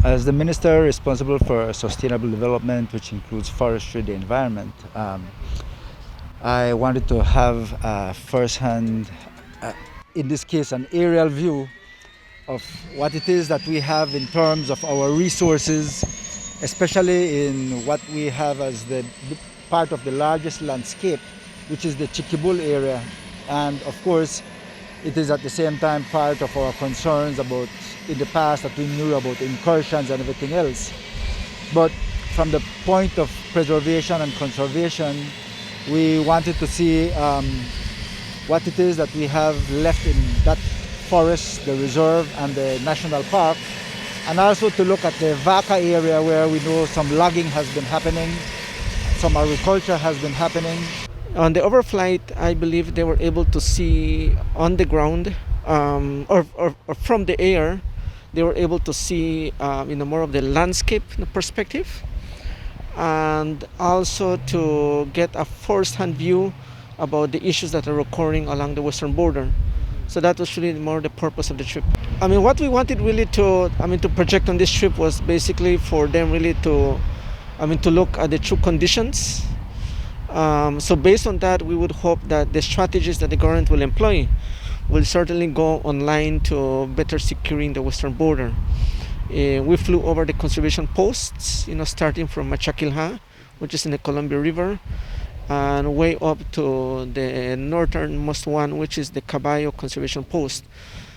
As the minister responsible for sustainable development, which includes forestry, the environment, I wanted to have first-hand, uh, in this case, an aerial view of what it is that we have in terms of our resources, especially in what we have as the part of the largest landscape, which is the Chiquibul area. And of course, it is at the same time part of our concerns about in the past that we knew about incursions and everything else. But from the point of preservation and conservation, we wanted to see what it is that we have left in that forest, the reserve and the national park, and also to look at the Vaca area where we know some logging has been happening, some agriculture has been happening. On the overflight, I believe they were able to see on the ground or from the air, they were able to see more of the landscape perspective, and also to get a first-hand view about the issues that are occurring along the western border. So that was really more the purpose of the trip. What we wanted really to project on this trip was basically for them really to look at the true conditions. So based on that, we would hope that the strategies that the government will employ will certainly go online to better securing the western border. We flew over the conservation posts, starting from Machakilha, which is in the Columbia River, and way up to the northernmost one, which is the Caballo Conservation Post.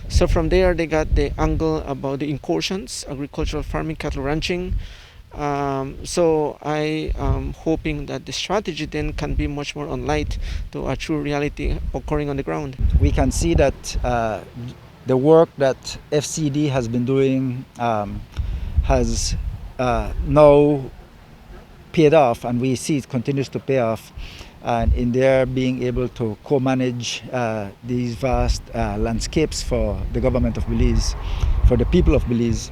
So from there, they got the angle about the incursions, agricultural farming, cattle ranching. So I am hoping that the strategy then can be much more on light to a true reality occurring on the ground. We can see that the work that FCD has been doing has now paid off, and we see it continues to pay off, and in their being able to co-manage these vast landscapes for the government of Belize, for the people of Belize.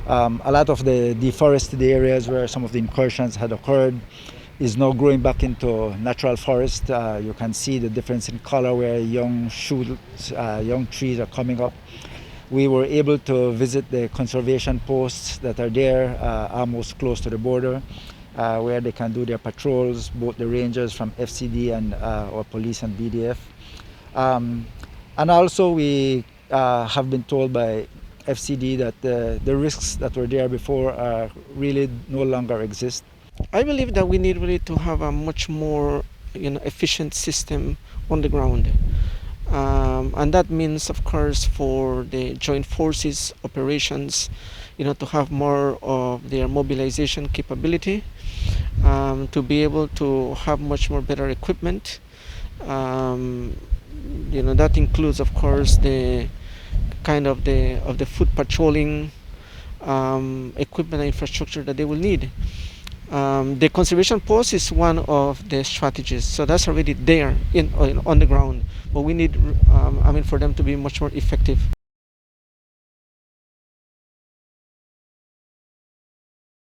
A lot of the deforested areas where some of the incursions had occurred is now growing back into natural forest. You can see the difference in color where young shoots, young trees are coming up. We were able to visit the conservation posts that are there almost close to the border, where they can do their patrols, both the rangers from FCD and our police and BDF. And also we have been told by FCD that the risks that were there before really no longer exist. I believe that we need really to have a much more efficient system on the ground. And that means, of course, for the joint forces operations, to have more of their mobilization capability, to be able to have much more better equipment. That includes, of course, the kind of the foot patrolling equipment and infrastructure that they will need. The conservation post is one of the strategies, so that's already there on the ground. But we need, for them to be much more effective.